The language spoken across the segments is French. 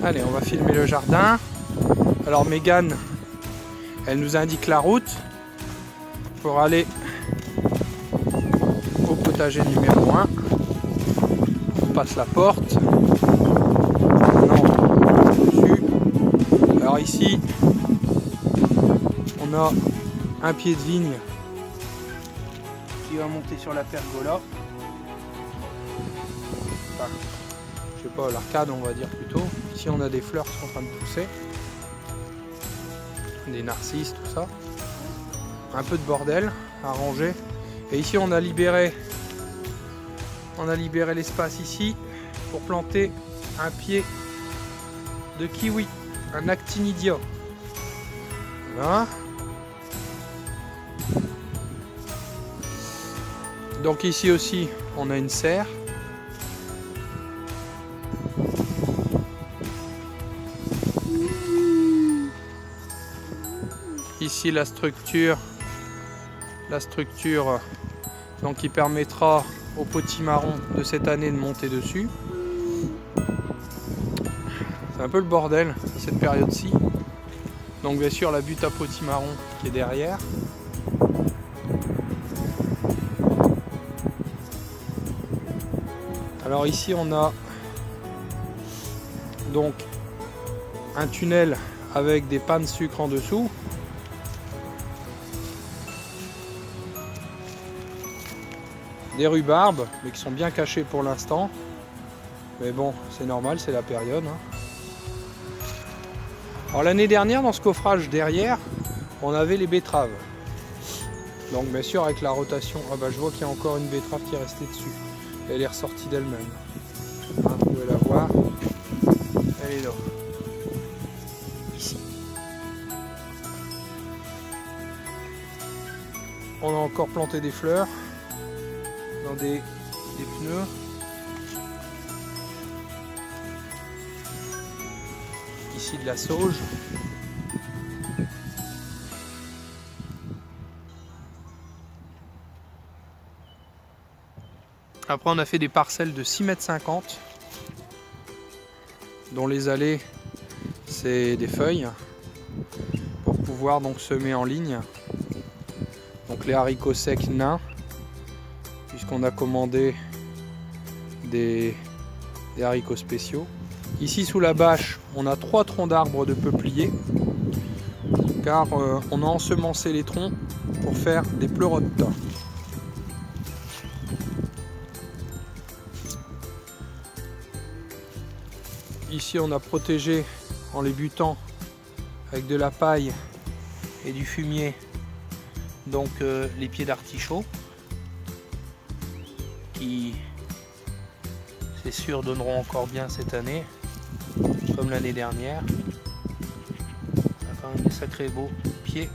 Allez, on va filmer le jardin. Alors Mégane, elle nous indique la route pour aller au potager numéro 1. On passe la porte. Non, dessus. Alors ici, on a un pied de vigne qui va monter sur la pergola. Enfin, je sais pas, l'arcade on va dire plutôt. Ici on a des fleurs qui sont en train de pousser. Des narcisses, tout ça. Un peu de bordel à ranger. Et ici on a libéré l'espace ici pour planter un pied de kiwi, un actinidia. Voilà. Donc ici aussi on a une serre. Ici la structure donc qui permettra au potimarron de cette année de monter dessus. C'est un peu le bordel cette période-ci. Donc bien sûr la butte à potimarron qui est derrière. Alors ici on a donc un tunnel avec des pains de sucre en dessous. Des rhubarbes, mais qui sont bien cachés pour l'instant. Mais bon, c'est normal, c'est la période. Alors l'année dernière, dans ce coffrage derrière, on avait les betteraves. Donc bien sûr, avec la rotation, ah bah, je vois qu'il y a encore une betterave qui est restée dessus. Elle est ressortie d'elle-même. Vous pouvez la voir. Elle est là. Ici. On a encore planté des fleurs dans des pneus. Ici de la sauge. Après on a fait des parcelles de 6,50 m, dont les allées c'est des feuilles pour pouvoir donc semer en ligne. Donc les haricots secs nains, puisqu'on a commandé des haricots spéciaux. Ici sous la bâche, on a 3 troncs d'arbres de peuplier, car on a ensemencé les troncs pour faire des pleurotes. Ici on a protégé en les butant avec de la paille et du fumier donc les pieds d'artichaut qui c'est sûr donneront encore bien cette année comme l'année dernière. On a quand même des sacrés beaux pieds.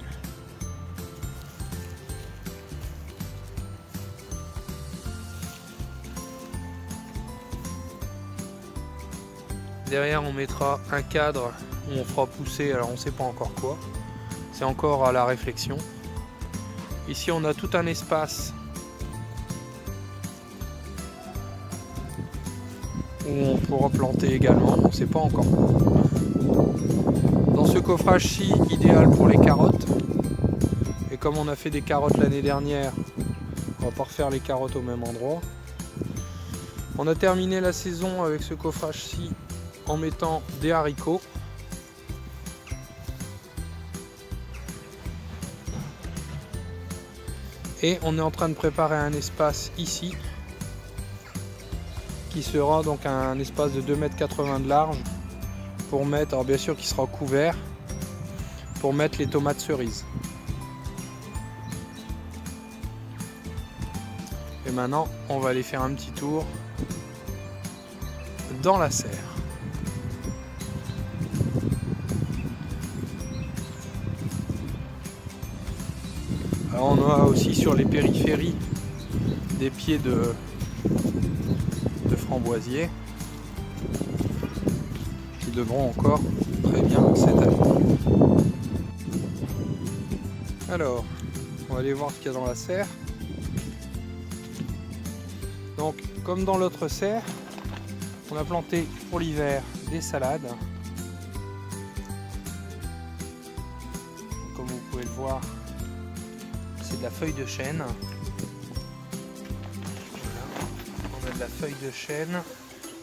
Derrière on mettra un cadre où on fera pousser, alors on ne sait pas encore quoi, c'est encore à la réflexion. Ici on a tout un espace où on pourra planter également, on ne sait pas encore quoi. Dans ce coffrage-ci, idéal pour les carottes, et comme on a fait des carottes l'année dernière, on va pas refaire les carottes au même endroit. On a terminé la saison avec ce coffrage-ci en mettant des haricots. Et on est en train de préparer un espace ici qui sera donc un espace de 2,80 m de large pour mettre, alors bien sûr qui sera couvert, pour mettre les tomates cerises. Et maintenant on va aller faire un petit tour dans la serre. Alors on a aussi sur les périphéries des pieds de framboisiers qui devront encore très bien cette année. Alors, on va aller voir ce qu'il y a dans la serre. Donc, comme dans l'autre serre, on a planté pour l'hiver des salades. voir, c'est de la feuille de chêne. Voilà. On a de la feuille de chêne.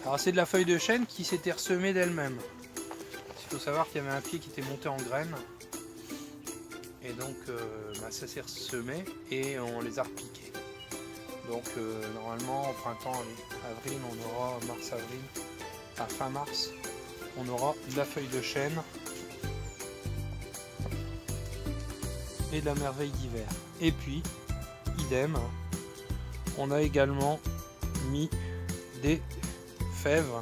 Alors c'est de la feuille de chêne qui s'était ressemée d'elle-même. Il faut savoir qu'il y avait un pied qui était monté en graines. Et donc ça s'est ressemé et on les a repiqués. Donc normalement au printemps, avril, on aura mars-avril, à fin mars, on aura de la feuille de chêne et de la merveille d'hiver. Et puis, idem, on a également mis des fèves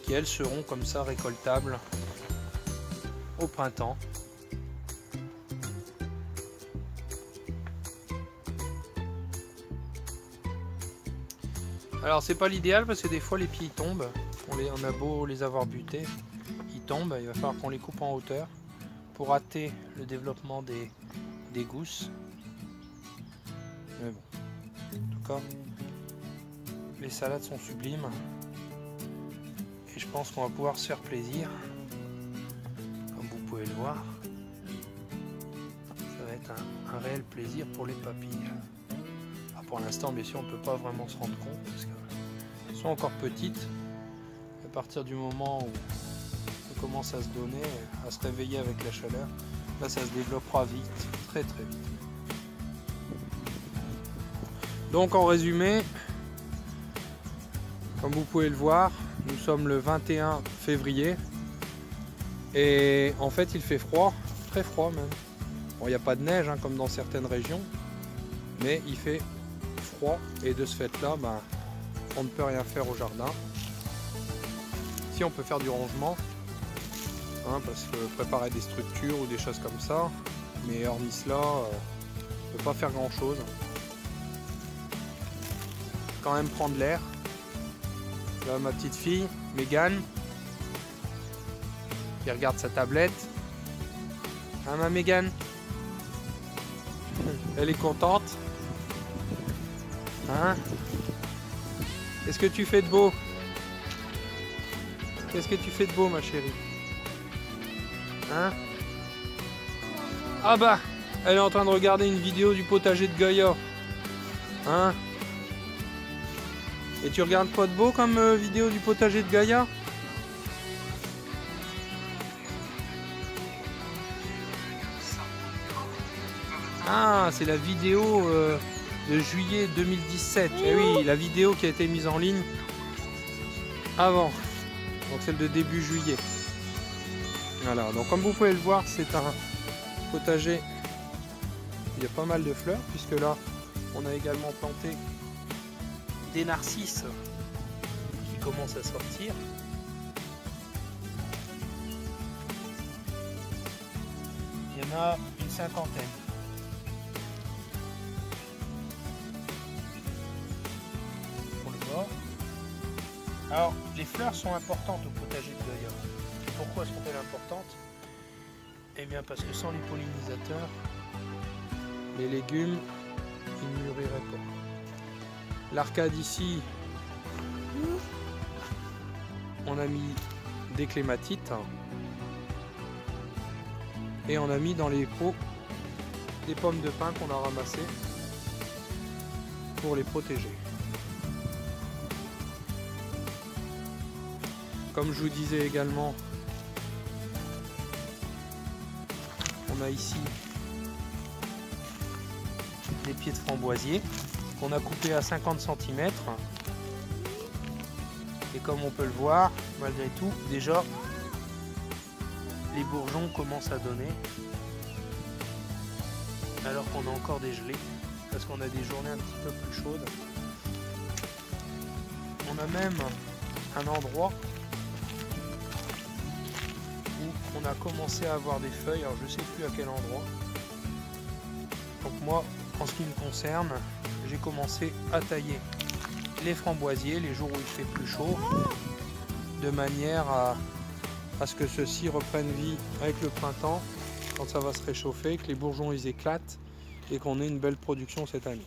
qui elles seront comme ça récoltables au printemps. Alors c'est pas l'idéal parce que des fois les pieds tombent, on a beau les avoir butés, ils tombent, il va falloir qu'on les coupe en hauteur pour hâter le développement des gousses. Mais bon, en tout cas, les salades sont sublimes et je pense qu'on va pouvoir se faire plaisir, comme vous pouvez le voir. Ça va être un réel plaisir pour les papilles. Pour l'instant, bien sûr, on ne peut pas vraiment se rendre compte parce qu'elles sont encore petites. À partir du moment où ça commence à se donner, à se réveiller avec la chaleur, là, ça se développera vite, très très vite. Donc, en résumé, comme vous pouvez le voir, nous sommes le 21 février et en fait, il fait froid, très froid même. Bon, il n'y a pas de neige hein, comme dans certaines régions, mais il fait froid et de ce fait là on ne peut rien faire au jardin. Si on peut faire du rangement hein, parce que préparer des structures ou des choses comme ça, mais hormis cela on ne peut pas faire grand chose. Quand même prendre l'air. Là ma petite fille Mégane qui regarde sa tablette, hein ma Mégane, elle est contente. Hein? Qu'est-ce que tu fais de beau? Qu'est-ce que tu fais de beau ma chérie? Hein? Ah bah, elle est en train de regarder une vidéo du potager de Gaïa. Hein? Et tu regardes quoi de beau comme vidéo du potager de Gaïa? Ah, c'est la vidéo de juillet 2017. Et oui, la vidéo qui a été mise en ligne avant. Donc celle de début juillet. Voilà, donc comme vous pouvez le voir, c'est un potager. Il y a pas mal de fleurs, puisque là, on a également planté des narcisses qui commencent à sortir. Il y en a une cinquantaine. Alors, les fleurs sont importantes au potager de Gaïa. Pourquoi sont-elles importantes? Eh bien, parce que sans les pollinisateurs, les légumes, ils ne mûriraient pas. L'arcade ici, on a mis des clématites et on a mis dans les pots des pommes de pin qu'on a ramassées pour les protéger. Comme je vous disais également, on a ici des pieds de framboisier qu'on a coupés à 50 cm. Et comme on peut le voir, malgré tout, déjà, les bourgeons commencent à donner. Alors qu'on a encore des gelées, parce qu'on a des journées un petit peu plus chaudes. On a même un endroit où on a commencé à avoir des feuilles, alors je ne sais plus à quel endroit. Donc moi, en ce qui me concerne, j'ai commencé à tailler les framboisiers les jours où il fait plus chaud, de manière à ce que ceux-ci reprennent vie avec le printemps, quand ça va se réchauffer, que les bourgeons ils éclatent et qu'on ait une belle production cette année.